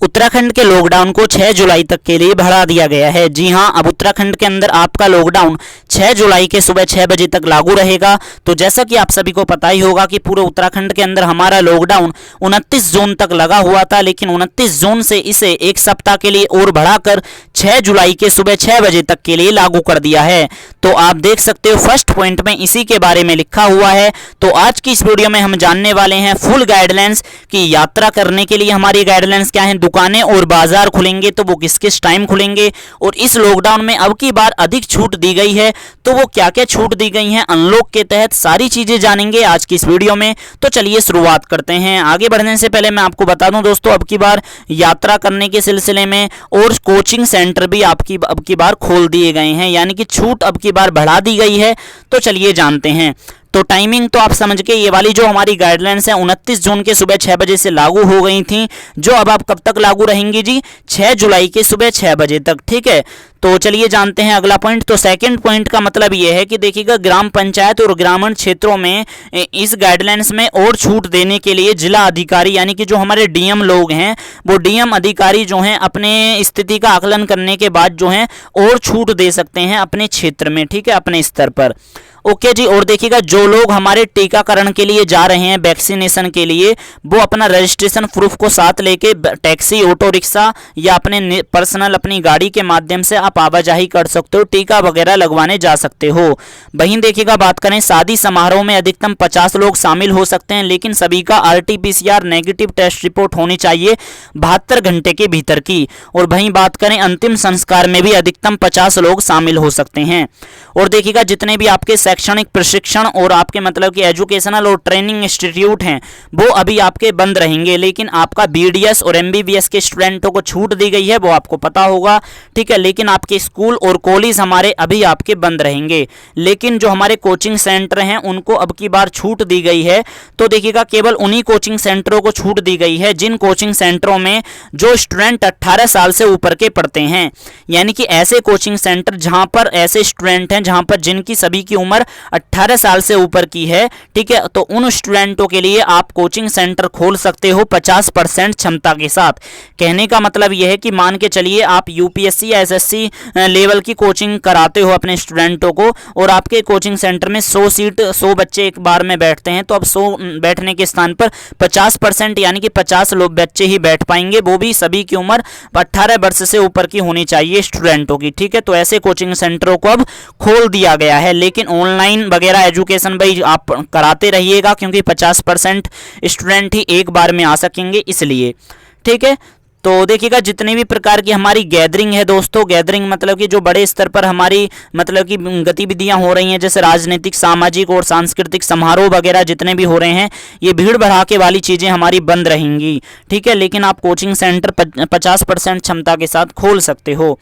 उत्तराखंड के लॉकडाउन को 6 जुलाई तक के लिए बढ़ा दिया गया है। जी हां, अब उत्तराखंड के अंदर आपका लॉकडाउन 6 जुलाई के सुबह 6 बजे तक लागू रहेगा। तो जैसा कि आप सभी को पता ही होगा कि पूरे उत्तराखंड के अंदर हमारा लॉकडाउन 29 जून तक लगा हुआ था, लेकिन 29 जून से इसे एक सप्ताह के लिए और बढ़ाकर 6 जुलाई के सुबह 6 बजे तक के लिए लागू कर दिया है। तो आप देख सकते हो फर्स्ट पॉइंट में इसी के बारे में लिखा हुआ है। तो आज की इस वीडियो में हम जानने वाले हैं फुल गाइडलाइंस की यात्रा करने के लिए हमारी गाइडलाइंस क्या है, दुकानें और बाजार खुलेंगे तो वो किस किस टाइम खुलेंगे, और इस लॉकडाउन में अब की बार अधिक छूट दी गई है तो वो क्या क्या छूट दी गई हैं अनलॉक के तहत, सारी चीजें जानेंगे आज की इस वीडियो में। तो चलिए शुरुआत करते हैं। आगे बढ़ने से पहले मैं आपको बता दूं दोस्तों, अब की बार यात्रा करने के सिलसिले में और कोचिंग सेंटर भी अब की बार खोल दिए गए हैं, यानी कि छूट अब की बार बढ़ा दी गई है। तो चलिए जानते हैं। तो टाइमिंग तो आप समझ के, ये वाली जो हमारी गाइडलाइंस है 29 जून के सुबह 6 बजे से लागू हो गई थी, जो अब आप कब तक लागू रहेंगी जी, 6 जुलाई के सुबह 6 बजे तक। ठीक है, तो चलिए जानते हैं अगला पॉइंट। तो सेकंड पॉइंट का मतलब ये है कि देखिएगा, ग्राम पंचायत और ग्रामीण क्षेत्रों में इस गाइडलाइंस में और छूट देने के लिए जिला अधिकारी यानी कि जो हमारे डीएम लोग हैं, वो डीएम अधिकारी जो हैं अपने स्थिति का आकलन करने के बाद जो है और छूट दे सकते हैं अपने क्षेत्र में। ठीक है, अपने स्तर पर। ओके जी, और देखिएगा जो लोग हमारे टीकाकरण के लिए जा रहे हैं, वैक्सीनेशन के लिए, वो अपना रजिस्ट्रेशन प्रूफ को साथ लेके टैक्सी, ऑटो रिक्शा या अपने पर्सनल अपनी गाड़ी के माध्यम से आप आवाजाही कर सकते हो, टीका वगैरह लगवाने जा सकते हो। वहीं देखिएगा बात करें, शादी समारोह में अधिकतम 50 लोग शामिल हो सकते हैं, लेकिन सभी का RT-PCR नेगेटिव टेस्ट रिपोर्ट होनी चाहिए 72 घंटे के भीतर की। और वहीं बात करें, अंतिम संस्कार में भी अधिकतम 50 लोग शामिल हो सकते हैं। और देखिएगा जितने भी आपके शैक्षणिक प्रशिक्षण और आपके मतलब कि एजुकेशनल और ट्रेनिंग इंस्टीट्यूट हैं, वो अभी आपके बंद रहेंगे, लेकिन आपका BDS और MBBS के स्टूडेंटों को छूट दी गई है, वो आपको पता होगा। ठीक है, लेकिन आपके स्कूल और कॉलेज हमारे अभी आपके बंद रहेंगे, लेकिन जो हमारे कोचिंग सेंटर हैं उनको अब की बार छूट दी गई है। तो देखिएगा केवल उन्हीं कोचिंग सेंटरों को छूट दी गई है जिन कोचिंग सेंटरों में जो स्टूडेंट 18 साल से ऊपर के पढ़ते हैं, यानी कि ऐसे कोचिंग सेंटर जहां पर ऐसे स्टूडेंट हैं जहां पर जिनकी सभी की उम्र 18 साल से ऊपर की है। ठीक है, तो उन स्टूडेंटों के लिए आप कोचिंग सेंटर खोल सकते हो 50% क्षमता के साथ। कहने का मतलब यह है कि मान के चलिए आप UPSC या SSC लेवल की कोचिंग कराते हो अपने स्टूडेंटों को, और आपके कोचिंग सेंटर में 100 बच्चे एक बार में बैठते हैं, तो अब 100 बैठने के स्थान पर 50% यानी कि 50 लोग बच्चे ही बैठ पाएंगे, वो भी सभी की उम्र 18 वर्ष से ऊपर की होनी चाहिए स्टूडेंटों की। ठीक है, तो ऐसे कोचिंग सेंटरों को अब खोल दिया गया है, लेकिन ऑनलाइन वगैरह एजुकेशन भाई आप कराते रहिएगा, क्योंकि 50% स्टूडेंट ही एक बार में आ सकेंगे इसलिए। ठीक है, तो देखिएगा जितने भी प्रकार की हमारी गैदरिंग है दोस्तों, गैदरिंग मतलब कि जो बड़े स्तर पर हमारी मतलब कि गतिविधियां हो रही हैं, जैसे राजनीतिक, सामाजिक और सांस्कृतिक समारोह वगैरह जितने भी हो रहे हैं, ये भीड़ भड़ाके वाली चीज़ें हमारी बंद रहेंगी। ठीक है, लेकिन आप कोचिंग सेंटर 50% क्षमता के साथ खोल सकते हो।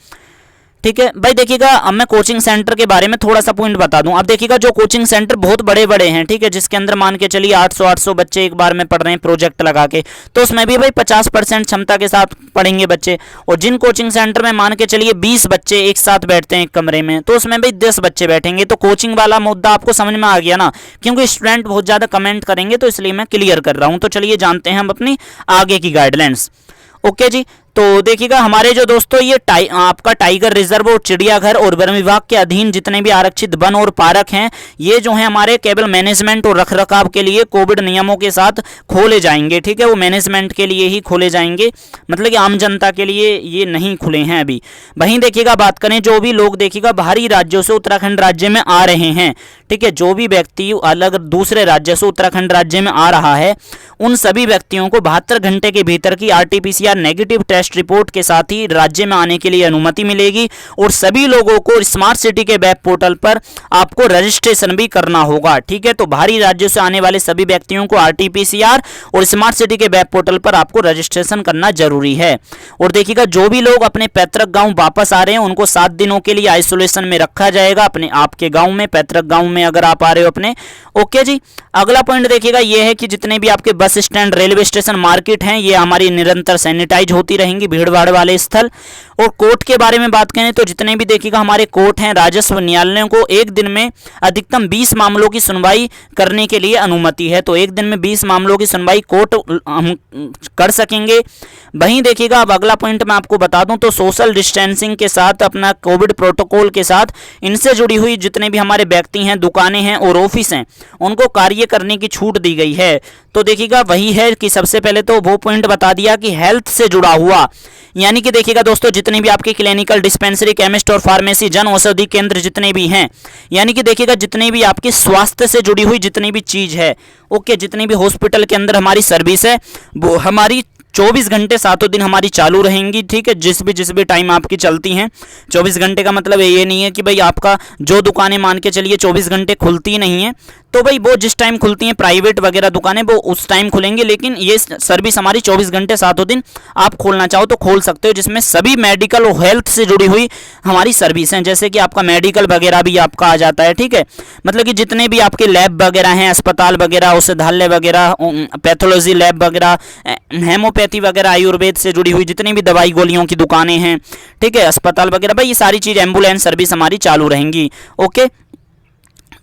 ठीक है भाई, देखिएगा अब मैं कोचिंग सेंटर के बारे में थोड़ा सा पॉइंट बता दूं। अब देखिएगा जो कोचिंग सेंटर बहुत बड़े बड़े हैं, ठीक है, जिसके अंदर मान के चलिए 800 बच्चे एक बार में पढ़ रहे हैं प्रोजेक्ट लगा के, तो उसमें भी भाई 50% क्षमता के साथ पढ़ेंगे बच्चे। और जिन कोचिंग सेंटर में मान के चलिए 20 बच्चे एक साथ बैठते हैं एक कमरे में, तो उसमें भाई 10 बच्चे बैठेंगे। तो कोचिंग वाला मुद्दा आपको समझ में आ गया ना, क्योंकि स्टूडेंट बहुत ज़्यादा कमेंट करेंगे, तो इसलिए मैं क्लियर कर रहा हूँ। तो चलिए जानते हैं हम अपनी आगे की गाइडलाइंस। ओके जी, तो देखिएगा हमारे जो दोस्तों ये आपका टाइगर रिजर्व और चिड़ियाघर और वन विभाग के अधीन जितने भी आरक्षित वन और पार्क हैं, ये जो है हमारे केवल मैनेजमेंट और रखरखाव के लिए कोविड नियमों के साथ खोले जाएंगे। ठीक है, वो मैनेजमेंट के लिए ही खोले जाएंगे, मतलब कि आम जनता के लिए ये नहीं खुले हैं अभी। वहीं देखिएगा बात करें, जो भी लोग देखिएगा बाहरी राज्यों से उत्तराखंड राज्य में आ रहे हैं, ठीक है, जो भी व्यक्ति अलग दूसरे राज्य से उत्तराखंड राज्य में आ रहा है, उन सभी व्यक्तियों को 72 घंटे के भीतर की RT-PCR नेगेटिव टेस्ट रिपोर्ट के साथ ही राज्य में आने के लिए अनुमति मिलेगी। और सभी लोगों को स्मार्ट सिटी के वेब पोर्टल पर आपको रजिस्ट्रेशन भी करना होगा। ठीक है, तो बाहरी राज्यों से आने वाले सभी व्यक्तियों को RT-PCR और स्मार्ट सिटी के वेब पोर्टल पर आपको रजिस्ट्रेशन करना जरूरी है। और देखिएगा जो भी लोग अपने पैतृक गांव वापस आ रहे हैं, उनको 7 दिनों के लिए आइसोलेशन में रखा जाएगा अपने आपके गाँव में, पैतृक गाँव में अगर आप आ रहे हो अपने। ओके जी, अगला पॉइंट देखिएगा ये है कि जितने भी आपके बस स्टैंड, रेलवे स्टेशन, मार्केट हैं, ये हमारी निरंतर सैनिटाइज होती रहेंगी। रहेंगी भीड़ भाड़ वाले स्थल। और कोर्ट के बारे में बात करें तो जितने भी देखिएगा हमारे कोर्ट हैं, राजस्व न्यायालयों को एक दिन में अधिकतम 20 मामलों की सुनवाई करने के लिए अनुमति है। तो एक दिन में 20 मामलों की सुनवाई कोर्ट हम कर सकेंगे। वहीं देखिएगा अब अगला पॉइंट मैं आपको बता दूं तो सोशल डिस्टेंसिंग के साथ, अपना कोविड प्रोटोकॉल के साथ इनसे जुड़ी हुई जितने भी हमारे व्यक्ति हैं, दुकानें हैं और ऑफिस हैं, उनको कार्य करने की छूट दी गई है। तो देखिएगा वही है कि सबसे पहले तो वो पॉइंट बता दिया कि हेल्थ से जुड़ा हुआ, यानी कि देखिएगा दोस्तों जितने भी आपके क्लिनिकल, डिस्पेंसरी, केमिस्ट और फार्मेसी, जन औषधि केंद्र जितने भी हैं, यानी कि देखिएगा जितने भी आपके स्वास्थ्य से जुड़ी हुई जितनी भी चीज है, ओके, जितनी भी हॉस्पिटल के अंदर हमारी सर्विस है वो हमारी 24 घंटे 7 दिन हमारी चालू रहेंगी। ठीक है, जिस भी टाइम आपकी चलती हैं। 24 घंटे का मतलब ये नहीं है कि भाई आपका जो दुकानें मान के चलिए 24 घंटे खुलती नहीं है, तो भाई वो जिस टाइम खुलती हैं प्राइवेट वगैरह दुकानें वो उस टाइम खुलेंगी, लेकिन ये सर्विस हमारी 24 घंटे 7 दिन आप खोलना चाहो तो खोल सकते हो, जिसमें सभी मेडिकल और हेल्थ से जुड़ी हुई हमारी सर्विस हैं, जैसे कि आपका मेडिकल वगैरह भी आपका आ जाता है। ठीक है, मतलब कि जितने भी आपके लैब वगैरह हैं, अस्पताल वगैरह, औषधालय वगैरह, पैथोलॉजी लैब वगैरह, हेमोपैथी वगैरह, आयुर्वेद से जुड़ी हुई जितनी भी दवाई गोलियों की दुकानें हैं, ठीक है, अस्पताल वगैरह, भाई ये सारी चीज़, एम्बुलेंस सर्विस हमारी चालू रहेंगी। ओके,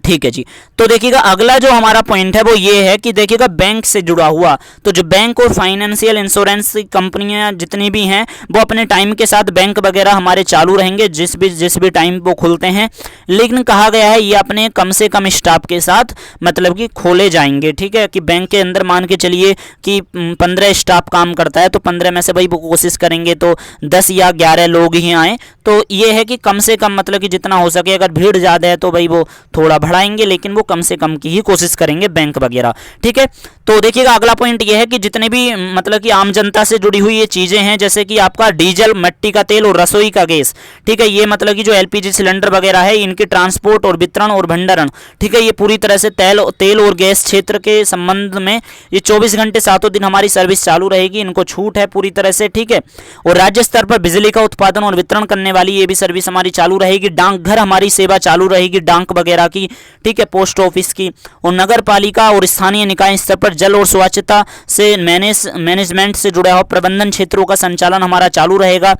ठीक है जी। तो देखिएगा अगला जो हमारा पॉइंट है वो ये है कि देखिएगा बैंक से जुड़ा हुआ, तो जो बैंक और फाइनेंशियल इंश्योरेंस कंपनियां जितनी भी हैं वो अपने टाइम के साथ बैंक वगैरह हमारे चालू रहेंगे जिस भी टाइम वो खुलते हैं, लेकिन कहा गया है ये अपने कम से कम स्टाफ के साथ मतलब कि खोले जाएंगे। ठीक है, कि बैंक के अंदर मान के चलिए कि 15 स्टाफ काम करता है, तो 15 में से भाई वो कोशिश करेंगे तो 10 या 11 लोग ही आए। तो ये है कि कम से कम मतलब कि जितना हो सके, अगर भीड़ ज़्यादा है तो भाई वो थोड़ा बढ़ाएंगे, लेकिन वो कम से कम की ही कोशिश करेंगे बैंक वगैरह। ठीक है, तो देखिएगा अगला पॉइंट ये है कि जितने भी मतलब कि आम जनता से जुड़ी हुई ये चीज़ें हैं, जैसे कि आपका डीजल, मिट्टी का तेल और रसोई का गैस, ठीक है, ये मतलब कि जो एलपीजी सिलेंडर वगैरह है, इनके ट्रांसपोर्ट और वितरण और भंडारण, ठीक है, ये पूरी तरह से तेल और गैस क्षेत्र के संबंध में ये 24 घंटे 7 दिन हमारी सर्विस चालू रहेगी, इनको छूट है पूरी तरह से। ठीक है, और राज्य स्तर पर बिजली का उत्पादन और वितरण करने वाली ये भी सर्विस हमारी चालू रहेगी। डाकघर हमारी सेवा चालू रहेगी, डाक वगैरह की, ठीक है, पोस्ट ऑफिस की, और नगर पालिका और स्थानीय निकाय स्तर पर जल और स्वच्छता से मैनेजमेंट से जुड़ा हुआ प्रबंधन क्षेत्रों का संचालन हमारा चालू रहेगा।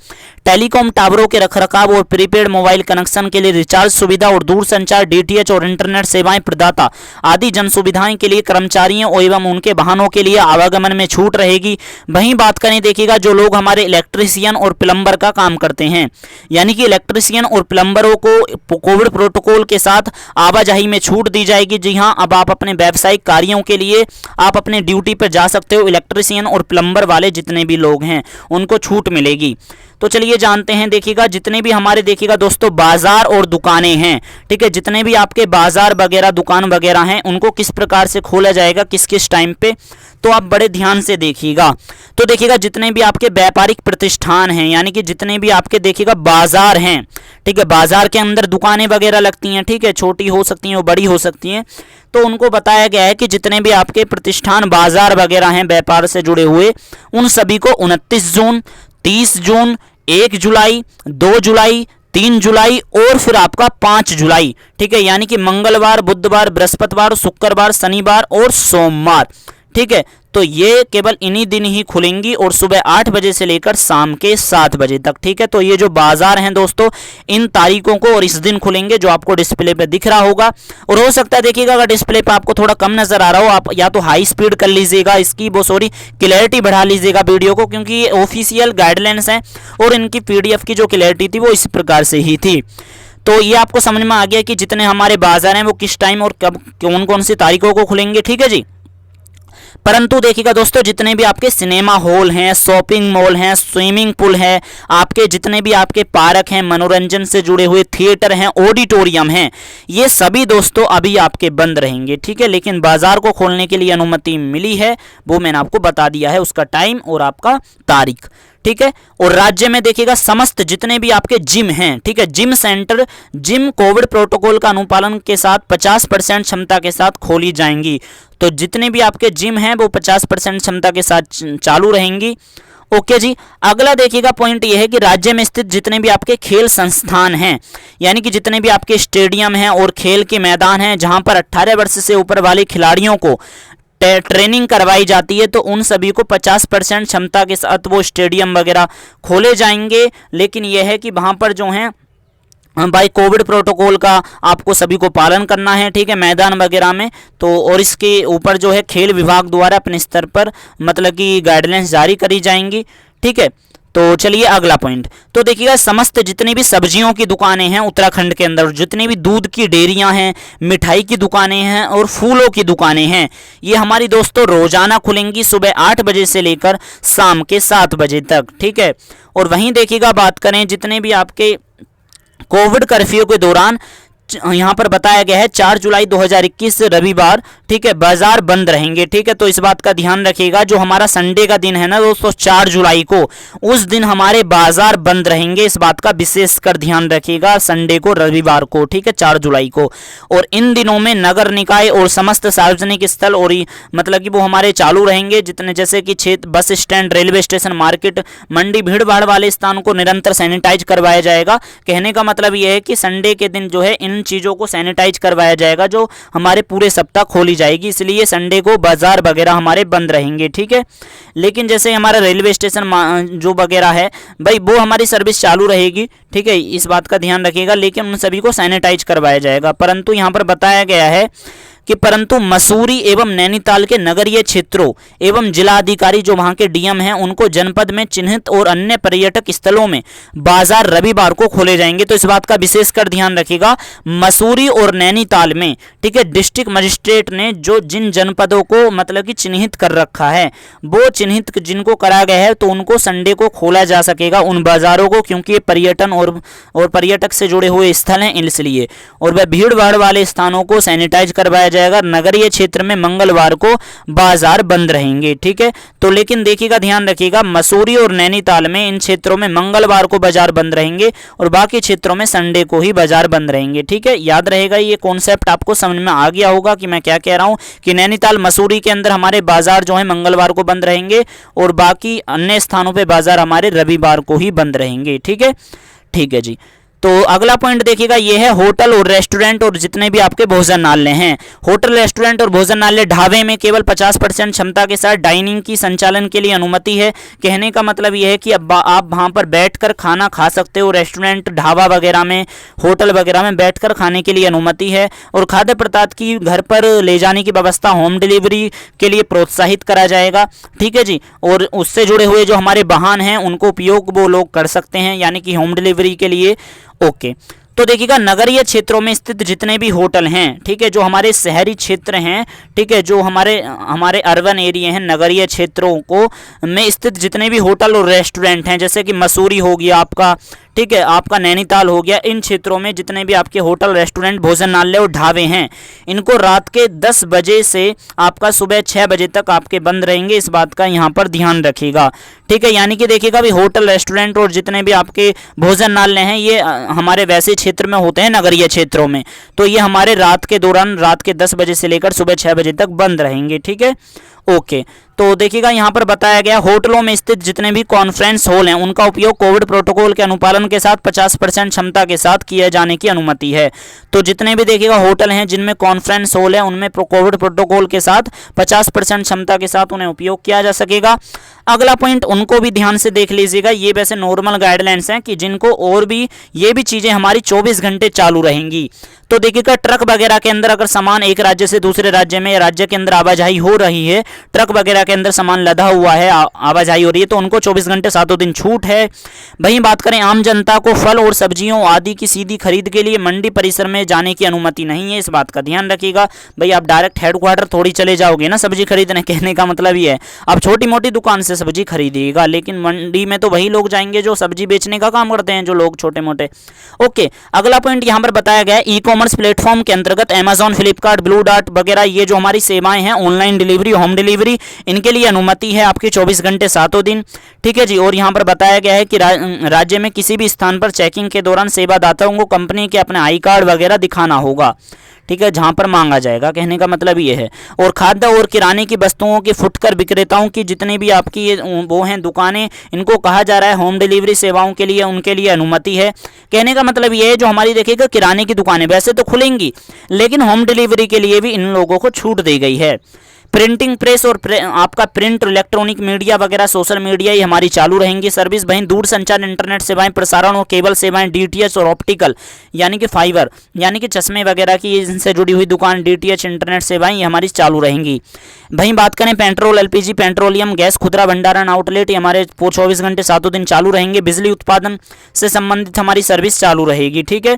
टेलीकॉम टावरों के रखरखाव और प्रीपेड मोबाइल कनेक्शन के लिए रिचार्ज सुविधा और दूरसंचार, डीटीएच और इंटरनेट सेवाएं प्रदाता आदि जन सुविधाएं के लिए कर्मचारियों एवं उनके वाहनों के लिए आवागमन में छूट रहेगी। वहीं बात करें देखिएगा जो लोग हमारे इलेक्ट्रीशियन और प्लम्बर का काम करते हैं, यानी कि इलेक्ट्रीशियन और प्लम्बरों को कोविड प्रोटोकॉल के साथ आवाजाही में छूट दी जाएगी। जी हाँ, अब आप अपने व्यावसायिक कार्यों के लिए आप अपने ड्यूटी पर जा सकते हो। इलेक्ट्रीशियन और प्लम्बर वाले जितने भी लोग हैं उनको छूट मिलेगी। तो चलिए जानते हैं, देखिएगा जितने भी हमारे देखिएगा दोस्तों बाजार और दुकानें हैं, ठीक है, जितने भी आपके बाजार वगैरह दुकान वगैरह हैं उनको किस प्रकार से खोला जाएगा, किस किस टाइम पे, तो आप बड़े ध्यान से देखिएगा। तो देखिएगा जितने भी आपके व्यापारिक प्रतिष्ठान हैं, यानी कि जितने भी आपके देखिएगा बाजार हैं, ठीक है, बाजार के अंदर दुकानें वगैरह लगती हैं, ठीक है, छोटी हो सकती हैं और बड़ी हो सकती हैं, तो उनको बताया गया है कि जितने भी आपके प्रतिष्ठान बाजार वगैरह हैं व्यापार से जुड़े हुए, उन सभी को 29 जून, 30 जून, 1 जुलाई, 2 जुलाई, 3 जुलाई और फिर आपका 5 जुलाई, ठीक है, यानी कि मंगलवार, बुधवार, बृहस्पतिवार, शुक्रवार, शनिवार और सोमवार, ठीक है, तो ये केवल इन्हीं दिन ही खुलेंगी और सुबह 8 बजे से लेकर शाम के 7 बजे तक। ठीक है, तो ये जो बाजार हैं दोस्तों इन तारीखों को और इस दिन खुलेंगे, जो आपको डिस्प्ले पे दिख रहा होगा। और हो सकता है देखिएगा अगर डिस्प्ले पे आपको थोड़ा कम नजर आ रहा हो, आप या तो हाई स्पीड कर लीजिएगा इसकी, क्लैरिटी बढ़ा लीजिएगा वीडियो को, क्योंकि ये ऑफिशियल गाइडलाइंस हैं और इनकी पीडीएफ की जो क्लैरिटी थी वो इस प्रकार से ही थी। तो ये आपको समझ में आ गया कि जितने हमारे बाजार हैं वो किस टाइम और कब कौन कौन सी तारीखों को खुलेंगे। ठीक है जी, परंतु देखिएगा दोस्तों जितने भी आपके सिनेमा हॉल हैं, शॉपिंग मॉल हैं, स्विमिंग पूल है, आपके जितने भी आपके पार्क हैं, मनोरंजन से जुड़े हुए थिएटर हैं, ऑडिटोरियम हैं, ये सभी दोस्तों अभी आपके बंद रहेंगे। ठीक है, लेकिन बाजार को खोलने के लिए अनुमति मिली है, वो मैंने आपको बता दिया है, उसका टाइम और आपका तारीख। ठीक है, और राज्य में देखिएगा समस्त जितने भी आपके जिम हैं, ठीक है, gym centre, gym Covid protocol का अनुपालन के साथ 50% क्षमता के साथ खोली जाएंगी। तो जितने भी आपके जिम हैं वो 50% क्षमता के साथ चालू रहेंगी। ओके जी, अगला देखिएगा पॉइंट ये है कि राज्य में स्थित जितने भी आपके खेल संस्थान हैं, यानी कि जितने भी आपके स्टेडियम हैं और खेल के मैदान हैं जहां पर 18 वर्ष से ऊपर वाले खिलाड़ियों को ट्रेनिंग करवाई जाती है, तो उन सभी को 50% क्षमता के साथ वो स्टेडियम वगैरह खोले जाएंगे। लेकिन यह है कि वहाँ पर जो है भाई कोविड प्रोटोकॉल का आपको सभी को पालन करना है, ठीक है, मैदान वगैरह में। तो और इसके ऊपर जो है खेल विभाग द्वारा अपने स्तर पर मतलब कि गाइडलाइंस जारी करी जाएंगी, ठीक है। तो चलिए अगला पॉइंट, तो देखिएगा समस्त जितनी भी सब्जियों की दुकानें हैं उत्तराखंड के अंदर, जितनी भी दूध की डेयरियां हैं, मिठाई की दुकानें हैं और फूलों की दुकानें हैं, ये हमारी दोस्तों रोजाना खुलेंगी सुबह 8 बजे से लेकर शाम के 7 बजे तक, ठीक है। और वहीं देखिएगा बात करें जितने भी आपके कोविड कर्फ्यू के दौरान यहाँ पर बताया गया है 4 जुलाई 2021 रविवार, ठीक है, बाजार बंद रहेंगे, ठीक है। तो इस बात का ध्यान रखिएगा, जो हमारा संडे का दिन है ना दोस्तों 4 जुलाई को, उस दिन हमारे बाजार बंद रहेंगे, इस बात का विशेष कर ध्यान रखिएगा, संडे को, रविवार को, ठीक है, 4 जुलाई को। और इन दिनों में नगर निकाय और समस्त सार्वजनिक स्थल और मतलब कि वो हमारे चालू रहेंगे, जितने जैसे कि क्षेत्र, bus stand, railway station, market, मंडी, भीड़ भाड़ वाले स्थानों को निरंतर सैनिटाइज करवाया जाएगा। कहने का मतलब यह है कि संडे के दिन जो है इन चीज़ों को सैनिटाइज करवाया जाएगा, जो हमारे पूरे सप्ताह खोली जाएगी, इसलिए संडे को बाजार वगैरह हमारे बंद रहेंगे, ठीक है। लेकिन जैसे हमारा रेलवे स्टेशन जो वगैरह है भाई, वो हमारी सर्विस चालू रहेगी, ठीक है, इस बात का ध्यान रखिएगा, लेकिन उन सभी को सैनिटाइज करवाया जाएगा। परंतु यहाँ पर बताया गया है कि परंतु मसूरी एवं नैनीताल के नगरीय क्षेत्रों एवं जिला अधिकारी जो वहां के डीएम हैं, उनको जनपद में चिन्हित और अन्य पर्यटक स्थलों में बाजार रविवार को खोले जाएंगे। तो इस बात का विशेष कर ध्यान रखिएगा, मसूरी और नैनीताल में, ठीक है, डिस्ट्रिक्ट मजिस्ट्रेट ने जो जिन जनपदों को मतलब कि चिन्हित कर रखा है, वो चिन्हित जिनको करा गया है, तो उनको संडे को खोला जा सकेगा उन बाजारों को, क्योंकि ये पर्यटन और पर्यटक से जुड़े हुए स्थल हैं इसलिए। और वह भीड़ भाड़ वाले स्थानों को सैनिटाइज करवाया जाएगा। नगरीय क्षेत्र में मंगलवार को बाजार बंद रहेंगे, ठीक है। तो लेकिन देखिएगा, ध्यान रखिएगा, मसूरी और नैनीताल में इन क्षेत्रों में मंगलवार को बाजार बंद रहेंगे और बाकी क्षेत्रों में संडे को ही बाजार बंद रहेंगे, ठीक है। याद रहेगा, ये कॉन्सेप्ट आपको समझ में आ गया होगा कि मैं क्या कह रहा हूं, कि नैनीताल, मसूरी के अंदर हमारे बाजार जो है मंगलवार को बंद रहेंगे और बाकी अन्य स्थानों पर बाजार हमारे रविवार को ही बंद रहेंगे, ठीक है। ठीक है जी। तो अगला पॉइंट देखिएगा, ये है होटल और रेस्टोरेंट और जितने भी आपके भोजनालय हैं। होटल, रेस्टोरेंट और भोजनालय, ढाबे में केवल 50% क्षमता के साथ डाइनिंग की संचालन के लिए अनुमति है। कहने का मतलब यह है कि अब आप वहां पर बैठकर खाना खा सकते हो। रेस्टोरेंट, ढाबा वगैरह में, होटल वगैरह में बैठकर खाने के लिए अनुमति है। और खाद्य पदार्थ की घर पर ले जाने की व्यवस्था होम डिलीवरी के लिए प्रोत्साहित करा जाएगा, ठीक है जी। और उससे जुड़े हुए जो हमारे वाहन हैं उनको उपयोग वो लोग कर सकते हैं, यानी कि होम डिलीवरी के लिए। ओके, तो देखिएगा, नगरीय क्षेत्रों में स्थित जितने भी होटल हैं, ठीक है, जो हमारे शहरी क्षेत्र हैं, ठीक है, जो हमारे अर्बन एरिया हैं, नगरीय क्षेत्रों को में स्थित जितने भी होटल और रेस्टोरेंट हैं, जैसे कि मसूरी हो गया आपका, ठीक है, आपका नैनीताल हो गया, इन क्षेत्रों में जितने भी आपके होटल, रेस्टोरेंट, भोजनालय और ढाबे हैं, इनको रात के 10 बजे से आपका सुबह 6 बजे तक आपके बंद रहेंगे। इस बात का यहाँ पर ध्यान रखिएगा, ठीक है। यानी कि देखिएगा भी होटल, रेस्टोरेंट और जितने भी आपके भोजनालय हैं, ये हमारे वैसे क्षेत्र में होते हैं, नगरीय क्षेत्रों में, तो ये हमारे रात के दौरान रात के 10 बजे से लेकर सुबह 6 बजे तक बंद रहेंगे, ठीक है। ओके, तो देखिएगा यहाँ पर बताया गया, होटलों में स्थित जितने भी कॉन्फ्रेंस हॉल हैं उनका उपयोग कोविड प्रोटोकॉल के अनुपालन के साथ 50% क्षमता के साथ किए जाने की अनुमति है। तो जितने भी देखिएगा होटल हैं जिनमें कॉन्फ्रेंस हॉल है, उनमें कोविड प्रोटोकॉल के साथ 50% क्षमता के साथ उन्हें उपयोग किया जा सकेगा। अगला पॉइंट, उनको भी ध्यान से देख लीजिएगा, ये वैसे नॉर्मल गाइडलाइंस हैं कि जिनको और भी ये भी चीज़ें हमारी 24 घंटे चालू रहेंगी। तो देखिएगा, ट्रक वगैरह के अंदर अगर सामान एक राज्य से दूसरे राज्य में या राज्य के अंदर आवाजाही हो रही है, ट्रक वगैरह के अंदर सामान लदा हुआ है, आवाजाही हो रही है, तो उनको 24 घंटे 7 दिन छूट है। वहीं बात करें आम जनता को फल और सब्जियों आदि की सीधी खरीद के लिए मंडी परिसर में जाने की अनुमति नहीं है। इस बात का ध्यान रखिएगा। भाई आप डायरेक्ट हेडक्वार्टर थोड़ी चले जाओगे ना सब्जी खरीदने, कहने का मतलब ये है आप छोटी मोटी दुकान से सब्जी खरीदिएगा, लेकिन मंडी में तो वही लोग जाएंगे जो सब्जी बेचने का काम करते हैं, जो लोग छोटे मोटे। ओके, अगला पॉइंट यहाँ पर बताया गया है, ई कॉमर्स प्लेटफॉर्म के अंतर्गत अमेजॉन, फ्लिपकार्ट, ब्लू डार्ट वगैरह ये जो हमारी सेवाएं हैं, ऑनलाइन डिलीवरी, होम डिलीवरी, इनके लिए अनुमति है आपकी 24 घंटे 7 दिन, ठीक है जी। और यहाँ पर बताया गया है कि राज्य में किसी भी स्थान पर चेकिंग के दौरान सेवादाताओं को कंपनी के अपने आई कार्ड वगैरह दिखाना होगा, ठीक है, जहां पर मांगा जाएगा, कहने का मतलब ये है। और खाद्य और किराने की वस्तुओं के फुटकर विक्रेताओं की जितनी भी आपकी ये वो हैं दुकानें, इनको कहा जा रहा है होम डिलीवरी सेवाओं के लिए उनके लिए अनुमति है। कहने का मतलब ये है, जो हमारी देखिएगा किराने की दुकानें वैसे तो खुलेंगी, लेकिन होम डिलीवरी के लिए भी इन लोगों को छूट दी गई है। प्रिंटिंग प्रेस और आपका प्रिंट इलेक्ट्रॉनिक मीडिया वगैरह सोशल मीडिया ये हमारी चालू रहेंगी सर्विस। वहीं दूरसंचार इंटरनेट सेवाएं, प्रसारण और केबल सेवाएं, डीटीएच और ऑप्टिकल यानी कि फाइबर यानी कि चश्मे वगैरह की इनसे जुड़ी हुई दुकान, डीटीएच इंटरनेट सेवाएं ये हमारी चालू रहेंगी। वहीं बात करें पेट्रोल, एलपीजी, पेट्रोलियम, गैस, खुदरा भंडारण आउटलेट ये हमारे 24 घंटे 7 दिन चालू रहेंगे। बिजली उत्पादन से संबंधित हमारी सर्विस चालू रहेगी, ठीक है।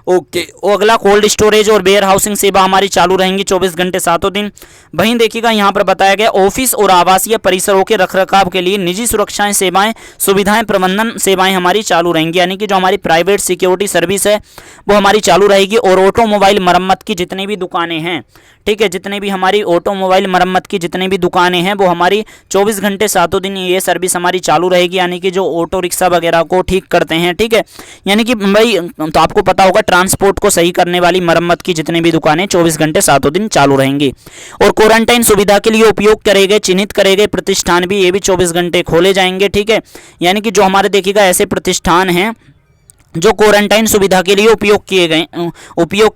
ओके, अगला कोल्ड स्टोरेज और वेयर हाउसिंग सेवा हमारी चालू रहेंगी 24 घंटे 7 दिन। वहीं देखिएगा यहाँ पर बताया गया ऑफिस और आवासीय परिसरों के रखरखाव के लिए निजी सुरक्षाएं सेवाएं, सुविधाएं, प्रबंधन सेवाएं हमारी चालू रहेंगी, यानी कि जो हमारी प्राइवेट सिक्योरिटी सर्विस है वो हमारी चालू रहेगी। और ऑटोमोबाइल मरम्मत की जितनी भी दुकानें हैं, ठीक है, जितनी भी हमारी ऑटोमोबाइल मरम्मत की जितनी भी दुकानें हैं वो हमारी 24 घंटे 7 दिन ये सर्विस हमारी चालू रहेगी, यानी कि जो ऑटो रिक्शा वगैरह को ठीक करते हैं, ठीक है, यानी कि भाई तो आपको पता होगा ट्रांसपोर्ट को सही करने वाली मरम्मत की जितनी भी दुकानें 24 घंटे 7 दिन चालू रहेंगी। और क्वारंटाइन सुविधा के लिए उपयोग करे गए चिन्हित करे गए प्रतिष्ठान भी ये भी 24 घंटे खोले जाएंगे, ठीक है, यानी कि जो हमारे देखिएगा ऐसे प्रतिष्ठान हैं जो क्वारंटाइन सुविधा के लिए उपयोग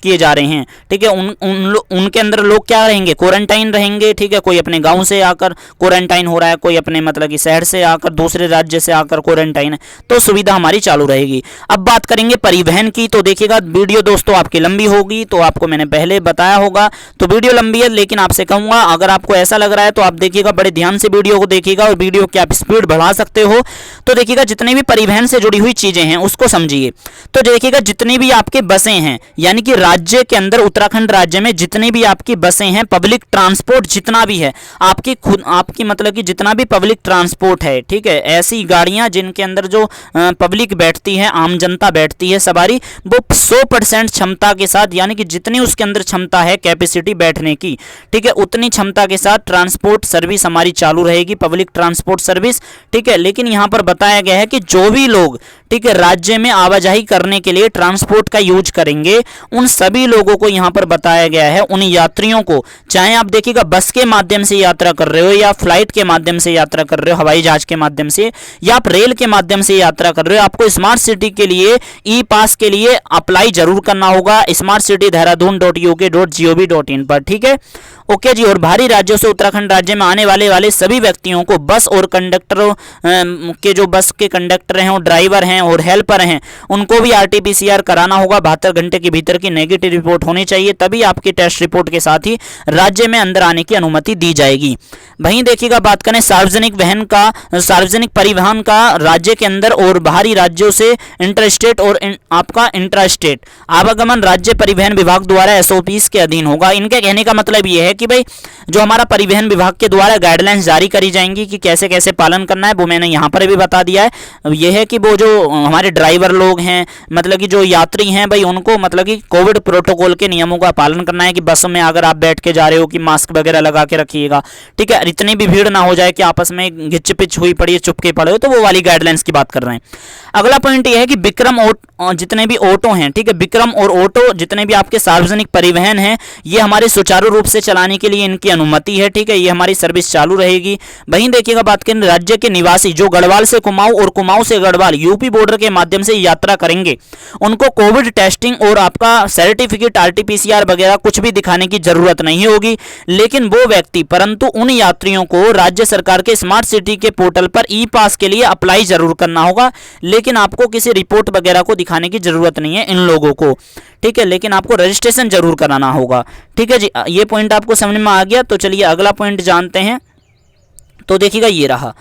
किए जा रहे हैं, ठीक है, उनके अंदर लोग क्या रहेंगे, क्वारंटाइन रहेंगे, ठीक है। कोई अपने गांव से आकर क्वारंटाइन हो रहा है, कोई अपने मतलब कि शहर से आकर, दूसरे राज्य से आकर क्वारंटाइन है, तो सुविधा हमारी चालू रहेगी। अब बात करेंगे परिवहन की, तो देखिएगा वीडियो दोस्तों आपकी लंबी होगी, तो आपको मैंने पहले बताया होगा, तो वीडियो लंबी है, लेकिन आपसे कहूँगा अगर आपको ऐसा लग रहा है तो आप देखिएगा, बड़े ध्यान से वीडियो को देखिएगा और वीडियो की आप स्पीड बढ़ा सकते हो। तो देखिएगा जितनी भी परिवहन से जुड़ी हुई चीज़ें हैं उसको समझिए। तो देखिएगा जितनी भी आपके बसें हैं, यानी कि राज्य के अंदर उत्तराखंड राज्य में जितनी भी आपकी बसें हैं, पब्लिक ट्रांसपोर्ट जितना भी है, आपकी मतलब कि जितना भी पब्लिक ट्रांसपोर्ट है, ठीक है, ऐसी गाड़ियां जिनके अंदर जो पब्लिक बैठती है, आम जनता बैठती है सवारी, वो 100% क्षमता के साथ, यानी कि जितनी उसके अंदर क्षमता है कैपेसिटी बैठने की, ठीक है, उतनी क्षमता के साथ ट्रांसपोर्ट सर्विस हमारी चालू रहेगी, पब्लिक ट्रांसपोर्ट सर्विस, ठीक है। लेकिन यहाँ पर बताया गया है कि जो भी लोग, ठीक है, राज्य में आवाजाही करने के लिए ट्रांसपोर्ट का यूज करेंगे, उन सभी लोगों को यहाँ पर बताया गया है, उन यात्रियों को, चाहे आप देखिएगा बस के माध्यम से यात्रा कर रहे हो या फ्लाइट के माध्यम से यात्रा कर रहे हो, हवाई जहाज के माध्यम से, या आप रेल के माध्यम से यात्रा कर रहे हो, आपको स्मार्ट सिटी के लिए ई पास के लिए अप्लाई जरूर करना होगा smartcitydehrradun.uk.gov.in पर, ठीक है, ओके जी। और बाहरी राज्यों से उत्तराखंड राज्य में आने वाले सभी व्यक्तियों को बस और कंडक्टरों के जो बस के कंडक्टर हैं और ड्राइवर हैं और हेल्पर हैं उनको भी RT-PCR कराना होगा। 72 घंटे के भीतर की नेगेटिव रिपोर्ट होनी चाहिए, तभी आपकी टेस्ट रिपोर्ट के साथ ही राज्य में अंदर आने की अनुमति दी जाएगी। वहीं देखिएगा बात करें सार्वजनिक परिवहन का राज्य के अंदर और बाहरी राज्यों से इंटरस्टेट और आपका इंट्रास्टेट आवागमन राज्य परिवहन विभाग द्वारा SOPs के अधीन होगा। इनके कहने का मतलब यह है कि भाई जो हमारा परिवहन विभाग के द्वारा गाइडलाइंस जारी करी जाएंगी कि कैसे कैसे पालन करना है, वो मैंने यहाँ पर भी बता दिया है। यह है कि वो जो हमारे ड्राइवर लोग हैं, मतलब कि जो यात्री हैं भाई, उनको मतलब कि कोविड प्रोटोकॉल के नियमों का पालन करना है कि बस में अगर आप बैठ के जा रहे हो कि मास्क वगैरह लगा के रखिएगा, ठीक है, इतनी भी भीड़ ना हो जाए कि आपस में घिच-पिच हुई पड़ी है, चुपके पड़े हो, तो वो वाली गाइडलाइंस की बात कर रहे हैं। अगला पॉइंट यह है कि विक्रम जितने भी ऑटो हैं, ठीक है, विक्रम और ऑटो जितने भी आपके सार्वजनिक परिवहन हैं, ये हमारे सुचारू रूप से चलाने के लिए इनकी अनुमति है, ठीक है, ये हमारी सर्विस चालू रहेगी। वहीं देखिएगा बात करें राज्य के निवासी जो गढ़वाल से कुमाऊं और कुमाऊं से गढ़वाल यूपी बॉर्डर के माध्यम से यात्रा करेंगे, उनको कोविड टेस्टिंग और आपका सर्टिफिकेट RT-PCR वगैरह कुछ भी दिखाने की जरूरत नहीं होगी। लेकिन वो व्यक्ति, परंतु उन यात्रियों को राज्य सरकार के स्मार्ट सिटी के पोर्टल पर ई पास के लिए अप्लाई जरूर करना होगा, लेकिन आपको किसी रिपोर्ट वगैरह को दिखाने की जरूरत नहीं है इन लोगों को, ठीक है, लेकिन आपको रजिस्ट्रेशन जरूर कराना होगा, ठीक है जी। ये पॉइंट आपको समझ में आ गया। तो चलिए अगला पॉइंट जानते हैं। तो देखिएगा ये रहा,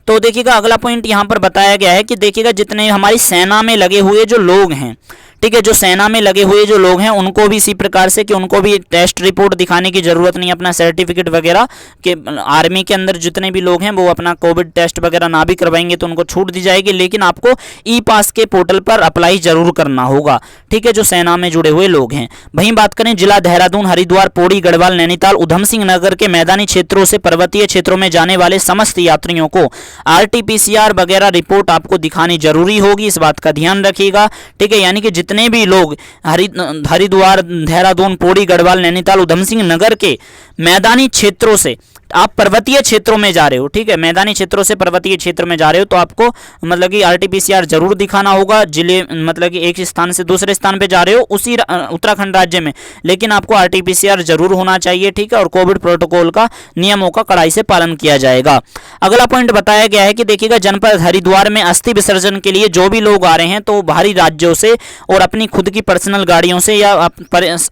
तो देखिएगा अगला पॉइंट यहाँ पर बताया गया है कि देखिएगा जितने हमारी सेना में लगे हुए जो लोग हैं, ठीक है, जो सेना में लगे हुए जो लोग हैं उनको भी इसी प्रकार से कि उनको भी टेस्ट रिपोर्ट दिखाने की जरूरत नहीं है, अपना सर्टिफिकेट वगैरह के आर्मी के अंदर जितने भी लोग हैं वो अपना कोविड टेस्ट वगैरह ना भी करवाएंगे तो उनको छूट दी जाएगी, लेकिन आपको ई पास के पोर्टल पर अप्लाई जरूर करना होगा, ठीक है, जो सेना में जुड़े हुए लोग हैं। वहीं बात करें जिला देहरादून, हरिद्वार, पौड़ी, गढ़वाल, नैनीताल, उधम सिंह नगर के मैदानी क्षेत्रों से पर्वतीय क्षेत्रों में जाने वाले समस्त यात्रियों को RT-PCR वगैरह रिपोर्ट आपको दिखानी जरूरी होगी, इस बात का ध्यान रखिएगा, ठीक है। यानी कि जितने भी लोग हरिद्वार, देहरादून, पौड़ी, गढ़वाल, नैनीताल, उधम सिंह नगर के मैदानी क्षेत्रों से, आप पर्वतीय क्षेत्रों में जा रहे हो, ठीक है, मैदानी क्षेत्रों से पर्वतीय क्षेत्र में जा रहे हो तो आपको मतलब कि आरटीपीसीआर जरूर दिखाना होगा। जिले मतलब कि एक स्थान से दूसरे स्थान पे जा रहे हो उसी उत्तराखंड राज्य में, लेकिन आपको आरटीपीसीआर जरूर होना चाहिए, ठीक है, और कोविड प्रोटोकॉल का नियमों का कड़ाई से पालन किया जाएगा। अगला पॉइंट बताया गया है कि देखिएगा जनपद हरिद्वार में अस्थि विसर्जन के लिए जो भी लोग आ रहे हैं तो बाहरी राज्यों से और अपनी खुद की पर्सनल गाड़ियों से या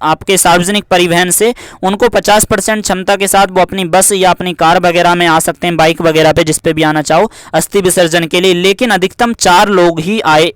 आपके सार्वजनिक परिवहन से उनको 50% क्षमता के साथ वो अपनी बस या अपनी कार वगैरह में आ सकते हैं, बाइक वगैरह पे जिस पे भी आना चाहो अस्थि विसर्जन के लिए, लेकिन अधिकतम 4 लोग ही आए,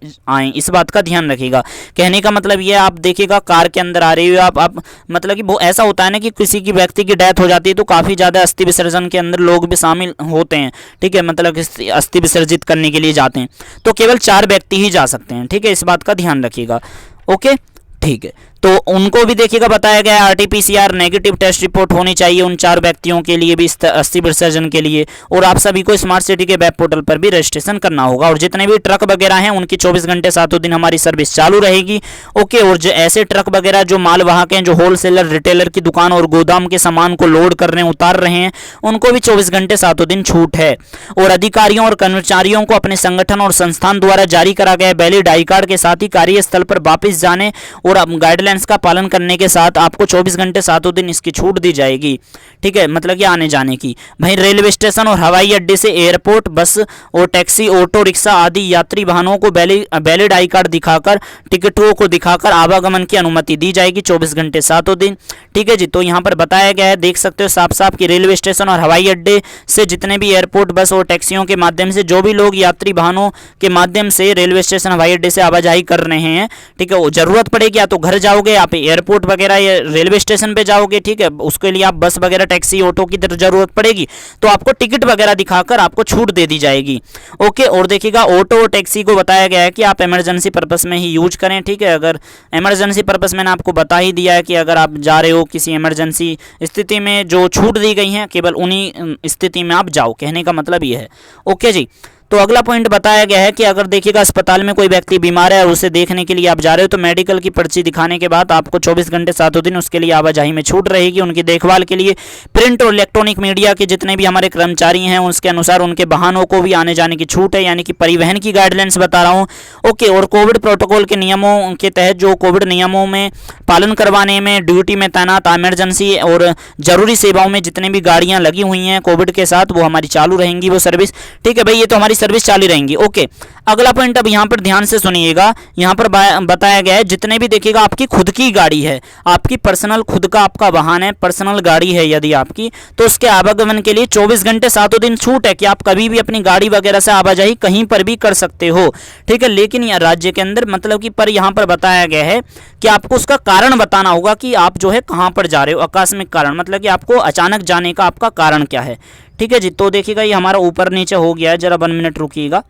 इस बात का ध्यान रखिएगा। कहने का मतलब ये, आप देखिएगा कार के अंदर आ रही हो आप मतलब कि वो ऐसा होता है ना कि किसी की व्यक्ति की डेथ हो जाती है तो काफी ज्यादा अस्थि विसर्जन के अंदर लोग भी शामिल होते हैं, ठीक है, मतलब अस्थि विसर्जित करने के लिए जाते हैं, तो केवल 4 व्यक्ति ही जा सकते हैं, ठीक है, इस बात का ध्यान रखिएगा। ओके, ठीक है, तो उनको भी देखिएगा बताया गया है आरटीपीसीआर नेगेटिव टेस्ट रिपोर्ट होनी चाहिए उन 4 व्यक्तियों के लिए भी अस्थि विसर्जन के लिए, और आप सभी को स्मार्ट सिटी के वेब पोर्टल पर भी रजिस्ट्रेशन करना होगा। और जितने भी ट्रक वगैरह हैं उनकी 24 घंटे 7 दिन हमारी सर्विस चालू रहेगी। ओके, और जो ऐसे ट्रक वगैरह जो माल वाहक हैं, जो होलसेलर रिटेलर की दुकान और गोदाम के सामान को लोड कर रहे हैं, उतार रहे हैं, उनको भी 24 घंटे 7 दिन छूट है। और अधिकारियों और कर्मचारियों को अपने संगठन और संस्थान द्वारा जारी करा गया वैलिड आई कार्ड के साथ ही कार्यस्थल पर वापस जाने और गाइडलाइंस का पालन करने के साथ आपको 24 घंटे 7 दिन इसकी छूट दी जाएगी, ठीक है, मतलब कि आने जाने की। भाई रेलवे स्टेशन और हवाई अड्डे से एयरपोर्ट, बस और टैक्सी, ऑटो रिक्शा आदि यात्री वाहनों को वैलिड आई कार्ड दिखाकर, टिकटों को दिखाकर आवागमन की अनुमति दी जाएगी 24 घंटे 7 दिन, ठीक है जी। तो यहाँ पर बताया गया है, देख सकते हो साफ साफ कि रेलवे स्टेशन और हवाई अड्डे से जितने भी एयरपोर्ट, बस और टैक्सियों के माध्यम से जो भी लोग यात्री वाहनों के माध्यम से रेलवे स्टेशन हवाई अड्डे से आवाजाही कर रहे हैं, ठीक है, वो जरूरत पड़ेगी या तो घर जाओगे, आप एयरपोर्ट वगैरह या रेलवे स्टेशन पे जाओगे, ठीक है, उसके लिए आप बस वगैरह टैक्सी ऑटो की जरूरत पड़ेगी तो आपको टिकट वगैरह दिखाकर आपको छूट दे दी जाएगी। ओके, और देखिएगा ऑटो और टैक्सी को बताया गया है कि आप इमरजेंसी पर्पस में ही यूज करें, ठीक है। अगर इमरजेंसी पर्पस मैंने आपको बता ही दिया है कि अगर आप जा रहे हो किसी इमरजेंसी स्थिति में जो छूट दी गई है केवल उन्हीं स्थिति में आप जाओ, कहने का मतलब ये है। ओके जी, तो अगला पॉइंट बताया गया है कि अगर देखिएगा अस्पताल में कोई व्यक्ति बीमार है और उसे देखने के लिए आप जा रहे हो तो मेडिकल की पर्ची दिखाने के बाद आपको 24 घंटे 7 दिन उसके लिए आवाजाही में छूट रहेगी। उनकी देखभाल के लिए प्रिंट और इलेक्ट्रॉनिक मीडिया के जितने भी हमारे कर्मचारी हैं उसके अनुसार उनके वाहनों को भी आने जाने की छूट है, यानी कि परिवहन की गाइडलाइंस बता रहा हूँ। ओके, और कोविड प्रोटोकॉल के नियमों के तहत जो कोविड नियमों में पालन करवाने में ड्यूटी में तैनात इमरजेंसी और जरूरी सेवाओं में जितनी भी गाड़ियाँ लगी हुई हैं कोविड के साथ वो हमारी चालू रहेंगी वो सर्विस, ठीक है भाई, ये तो हमारी सर्विस चालू रहेंगी। ओके, अगला पॉइंट अब यहाँ पर ध्यान से सुनिएगा, यहाँ पर बताया गया है जितने भी देखिएगा आपकी खुद की गाड़ी है, आपकी पर्सनल खुद का आपका वाहन है, पर्सनल गाड़ी है यदि आपकी, तो उसके आवागमन के लिए 24 घंटे 7 दिन छूट है कि आप कभी भी अपनी गाड़ी वगैरह से आवाजाही कहीं पर भी कर सकते हो, ठीक है। लेकिन यह राज्य के अंदर मतलब कि पर यहाँ पर बताया गया है कि आपको उसका कारण बताना होगा कि आप जो है कहाँ पर जा रहे हो, आकस्मिक कारण, मतलब कि आपको अचानक जाने का आपका कारण क्या है, ठीक है जी। तो देखिएगा ये हमारा ऊपर नीचे हो गया है, जरा 1 मिनट रुकिएगा।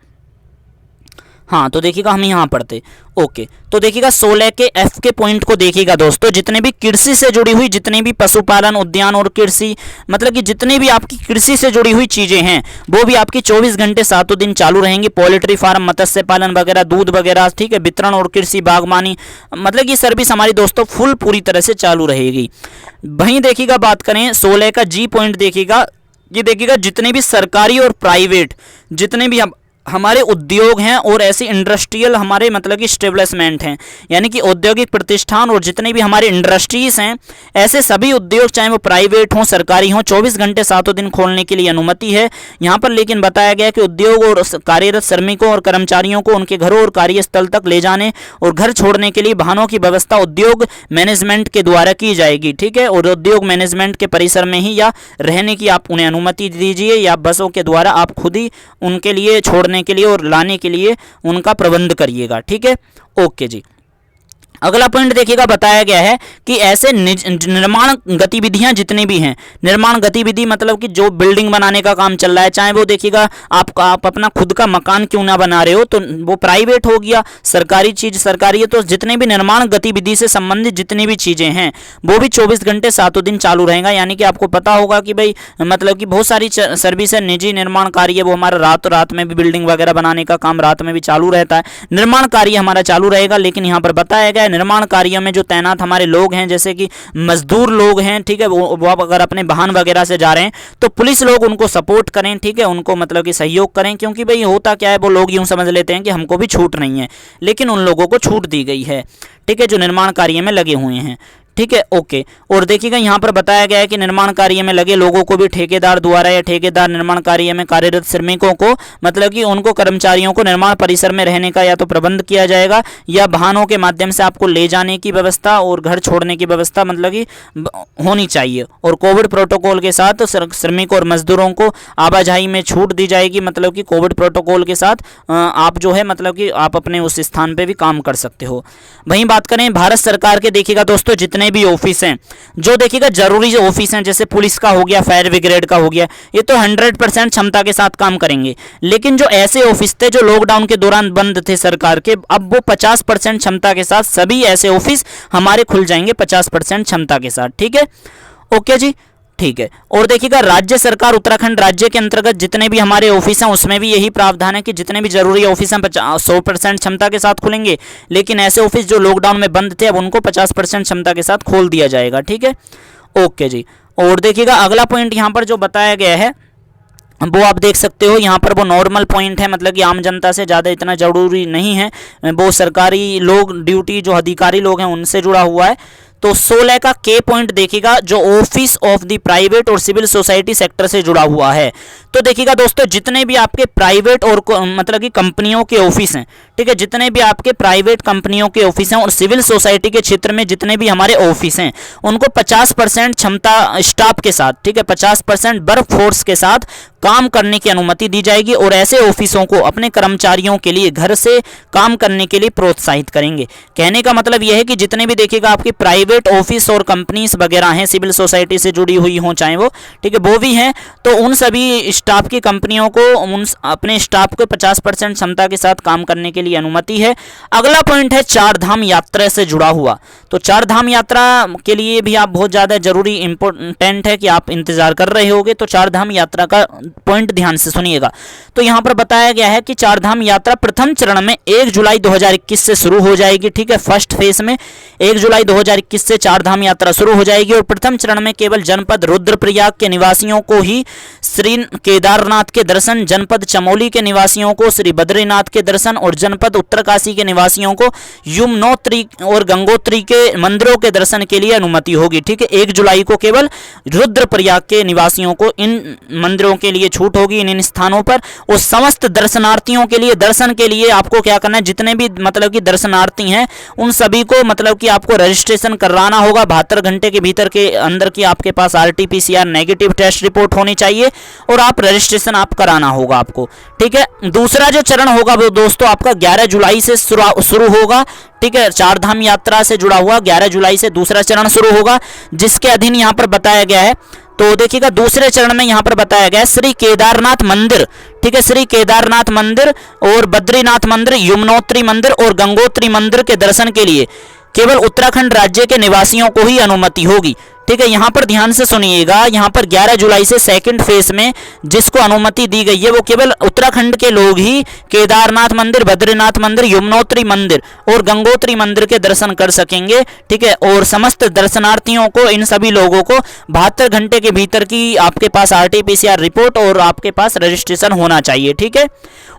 हाँ, तो देखिएगा हम यहाँ पढ़ते। ओके, तो देखिएगा 16 के एफ के पॉइंट को देखिएगा दोस्तों, जितने भी कृषि से जुड़ी हुई, जितने भी पशुपालन, उद्यान और कृषि, मतलब कि जितनी भी आपकी कृषि से जुड़ी हुई चीजें हैं वो भी आपकी 24 घंटे 7 दिन चालू रहेंगी। पोल्ट्री फार्म, मत्स्य पालन वगैरह, दूध वगैरह, ठीक है, वितरण और कृषि, बागवानी, मतलब कि सर्विस हमारी दोस्तों फुल पूरी तरह से चालू रहेगी। वहीं देखिएगा बात करें 16 का जी पॉइंट देखिएगा, ये देखिएगा जितने भी सरकारी और प्राइवेट जितने भी हमारे उद्योग हैं और ऐसे इंडस्ट्रियल हमारे मतलब कि स्टेब्लिशमेंट हैं, यानी कि औद्योगिक प्रतिष्ठान और जितने भी हमारे इंडस्ट्रीज हैं, ऐसे सभी उद्योग चाहे वो प्राइवेट हों सरकारी हों 24 घंटे 7 दिन खोलने के लिए अनुमति है यहाँ पर। लेकिन बताया गया कि उद्योग और कार्यरत श्रमिकों और कर्मचारियों को उनके घरों और कार्यस्थल तक ले जाने और घर छोड़ने के लिए वाहनों की व्यवस्था उद्योग मैनेजमेंट के द्वारा की जाएगी, ठीक है। और उद्योग मैनेजमेंट के परिसर में ही या रहने की आप उन्हें अनुमति दीजिए या बसों के द्वारा आप खुद ही उनके लिए छोड़ने के लिए और लाने के लिए उनका प्रबंध करिएगा, ठीक है। ओके जी, अगला पॉइंट देखिएगा बताया गया है कि ऐसे निर्माण गतिविधियां जितनी भी हैं, निर्माण गतिविधि मतलब कि जो बिल्डिंग बनाने का काम चल रहा है, चाहे वो देखिएगा आप अपना खुद का मकान क्यों ना बना रहे हो तो वो प्राइवेट हो गया, सरकारी चीज सरकारी है, तो जितने भी निर्माण गतिविधि से संबंधित जितनी भी चीजें हैं वो भी 24 घंटे 7 दिन चालू रहेगा। यानी कि आपको पता होगा कि भाई मतलब कि बहुत सारी सर्विस है, निजी निर्माण कार्य वो हमारा रात में भी बिल्डिंग वगैरह बनाने का काम रात में भी चालू रहता है, निर्माण कार्य हमारा चालू रहेगा। लेकिन यहाँ पर बताया गया निर्माण कार्यों में जो तैनात हमारे लोग हैं, जैसे कि मजदूर लोग हैं, ठीक है, वो अगर अपने वाहन वगैरह से जा रहे हैं तो पुलिस लोग उनको सपोर्ट करें, ठीक है, उनको मतलब कि सहयोग करें, क्योंकि भाई होता क्या है, वो लोग यूं समझ लेते हैं कि हमको भी छूट नहीं है, लेकिन उन लोगों को छूट दी गई है, ठीक है, जो निर्माण कार्य में लगे हुए हैं, ठीक है, ओके। और देखिएगा यहाँ पर बताया गया है कि निर्माण कार्य में लगे लोगों को भी ठेकेदार द्वारा या ठेकेदार निर्माण कार्य में कार्यरत श्रमिकों को मतलब कि उनको कर्मचारियों को निर्माण परिसर में रहने का या तो प्रबंध किया जाएगा या वाहनों के माध्यम से आपको ले जाने की व्यवस्था और घर छोड़ने की व्यवस्था मतलब कि होनी चाहिए। और कोविड प्रोटोकॉल के साथ श्रमिकों और मजदूरों को आवाजाही में छूट दी जाएगी, मतलब कि कोविड प्रोटोकॉल के साथ आप जो है मतलब कि आप अपने उस स्थान पर भी काम कर सकते हो। वहीं बात करें भारत सरकार के, देखिएगा दोस्तों जितने भी ऑफिस हैं, जो देखिएगा जरूरी जो ऑफिस हैं, जैसे पुलिस का हो गया, फायर ब्रिगेड का हो गया, ये तो 100% क्षमता के साथ काम करेंगे। लेकिन जो ऐसे ऑफिस थे जो लॉकडाउन के दौरान बंद थे सरकार के, अब वो 50% क्षमता के साथ सभी ऐसे ऑफिस हमारे खुल जाएंगे 50% क्षमता के साथ, ठीक है, ओके जी, ठीक है। और देखिएगा राज्य सरकार, उत्तराखंड राज्य के अंतर्गत जितने भी हमारे ऑफिस हैं उसमें भी यही प्रावधान है कि जितने भी जरूरी ऑफिस हैं 100% क्षमता के साथ खुलेंगे, लेकिन ऐसे ऑफिस जो लॉकडाउन में बंद थे अब उनको 50% क्षमता के साथ खोल दिया जाएगा, ठीक है, ओके जी। और देखिएगा अगला पॉइंट यहाँ पर जो बताया गया है वो आप देख सकते हो, यहाँ पर वो नॉर्मल पॉइंट है, मतलब कि आम जनता से ज़्यादा इतना जरूरी नहीं है, वो सरकारी लोग, ड्यूटी जो अधिकारी लोग हैं उनसे जुड़ा हुआ है। तो 16 का के पॉइंट देखिएगा जो ऑफिस ऑफ द प्राइवेट और सिविल सोसाइटी सेक्टर से जुड़ा हुआ है। तो देखिएगा दोस्तों जितने भी आपके प्राइवेट और मतलब कि कंपनियों के ऑफिस हैं, ठीक है, जितने भी आपके प्राइवेट कंपनियों के ऑफिस हैं और सिविल सोसाइटी के क्षेत्र में जितने भी हमारे ऑफिस हैं उनको 50% क्षमता स्टाफ के साथ, ठीक है, 50% वर्क फोर्स के साथ काम करने की अनुमति दी जाएगी और ऐसे ऑफिसों को अपने कर्मचारियों के लिए घर से काम करने के लिए प्रोत्साहित करेंगे। कहने का मतलब यह है कि जितने भी देखिएगा आपकी प्राइवेट ऑफिस और कंपनीज वगैरह हैं, सिविल सोसाइटी से जुड़ी हुई हो चाहे वो, ठीक है, वो भी हैं, तो उन सभी स्टाफ की कंपनियों को उन अपने स्टाफ को 50% क्षमता के साथ काम करने के लिए अनुमति है। अगला पॉइंट है चार धाम यात्रा से जुड़ा हुआ। तो चार धाम यात्रा के लिए भी आप बहुत ज़्यादा जरूरी इंपॉर्टेंट है कि आप इंतजार कर रहे होगे, तो चार धाम यात्रा का पॉइंट ध्यान से सुनिएगा। तो यहां पर बताया गया है कि चार धाम यात्रा प्रथम चरण में 1 जुलाई 2021 से शुरू हो जाएगी, ठीक है, फर्स्ट फेज में 1 जुलाई 2021 से चार धाम यात्रा शुरू हो जाएगी और प्रथम चरण में केवल जनपद रुद्रप्रयाग के निवासियों को ही श्री केदारनाथ के दर्शन, जनपद चमोली के निवासियों को श्री बद्रीनाथ के दर्शन और जनपद उत्तरकाशी के निवासियों को यमुनोत्री और गंगोत्री के मंदिरों के दर्शन के लिए अनुमति होगी, ठीक है। 1 जुलाई को केवल रुद्रप्रयाग के निवासियों को इन मंदिरों के लिए छूट होगी, इन स्थानों पर। और समस्त दर्शनार्थियों के लिए दर्शन के लिए आपको क्या करना है, जितने भी मतलब कि दर्शनार्थी हैं उन सभी को मतलब कि आपको रजिस्ट्रेशन कराना होगा। 72 घंटे के भीतर के अंदर की आपके पास RT-PCR नेगेटिव टेस्ट रिपोर्ट होनी चाहिए और आप रजिस्ट्रेशन आप कराना होगा आपको, ठीक है। दूसरा जो चरण होगा वो दोस्तों आपका 11 जुलाई से शुरू होगा, ठीक है, चार धाम यात्रा से जुड़ा हुआ 11 जुलाई से दूसरा चरण शुरू होगा, जिसके अधीन यहां पर बताया गया है। तो देखिएगा दूसरे चरण में यहां पर बताया गया है श्री केदारनाथ मंदिर, ठीक है, श्री केदारनाथ मंदिर और बद्रीनाथ मंदिर, यमुनोत्री मंदिर और गंगोत्री मंदिर के दर्शन के लिए केवल उत्तराखंड राज्य के निवासियों को ही अनुमति होगी, ठीक है। यहां पर ध्यान से सुनिएगा, यहां पर 11 जुलाई से सेकंड फेज में जिसको अनुमति दी गई है वो केवल उत्तराखंड के लोग ही केदारनाथ मंदिर, बद्रीनाथ मंदिर, यमुनोत्री मंदिर और गंगोत्री मंदिर के दर्शन कर सकेंगे, ठीक है। और समस्त दर्शनार्थियों को, इन सभी लोगों को 72 घंटे के भीतर की आपके पास RT-PCR रिपोर्ट और आपके पास रजिस्ट्रेशन होना चाहिए, ठीक है।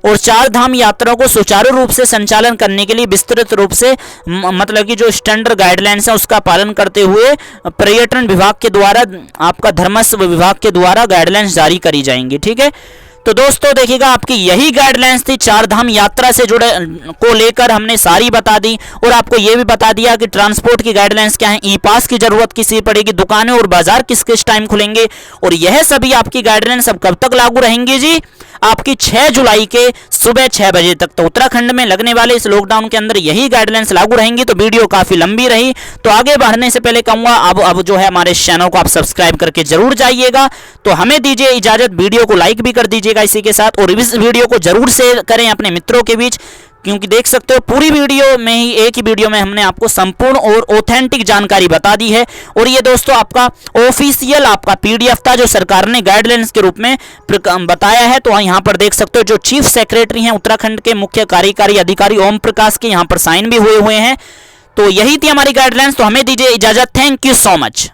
और चार धाम यात्रा को सुचारू रूप से संचालन करने के लिए विस्तृत रूप से मतलब कि जो स्टैंडर्ड गाइडलाइंस है उसका पालन करते हुए पर्यटन विभाग के द्वारा, आपका धर्मस्व विभाग के द्वारा गाइडलाइंस जारी करी जाएंगी, ठीक है। तो दोस्तों देखिएगा आपकी यही गाइडलाइंस थी चार धाम यात्रा से जुड़े को लेकर हमने सारी बता दी और आपको यह भी बता दिया कि ट्रांसपोर्ट की गाइडलाइंस क्या है, ई पास की जरूरत किसी पड़ेगी, दुकानें और बाजार किस किस टाइम खुलेंगे, और यह सभी आपकी गाइडलाइंस अब कब तक लागू रहेंगी जी, आपकी 6 जुलाई के सुबह 6 बजे तक। तो उत्तराखंड में लगने वाले इस लॉकडाउन के अंदर यही गाइडलाइंस लागू रहेंगी। तो वीडियो काफी लंबी रही, तो आगे बढ़ने से पहले कहूंगा अब जो है हमारे चैनल को आप सब्सक्राइब करके जरूर जाइएगा। तो हमें दीजिए इजाजत, वीडियो को लाइक भी कर दीजिएगा इसी के साथ, और इस वीडियो को जरूर शेयर करें अपने मित्रों के बीच, क्योंकि देख सकते हो पूरी वीडियो में ही, एक ही वीडियो में हमने आपको संपूर्ण और ऑथेंटिक जानकारी बता दी है। और ये दोस्तों आपका ऑफिशियल आपका PDF था जो सरकार ने गाइडलाइंस के रूप में बताया है। तो यहाँ पर देख सकते हो जो चीफ सेक्रेटरी हैं उत्तराखंड के मुख्य कार्यकारी अधिकारी ओम प्रकाश के यहाँ पर साइन भी हुए हैं। तो यही थी हमारी गाइडलाइंस, तो हमें दीजिए इजाजत। Thank you so much.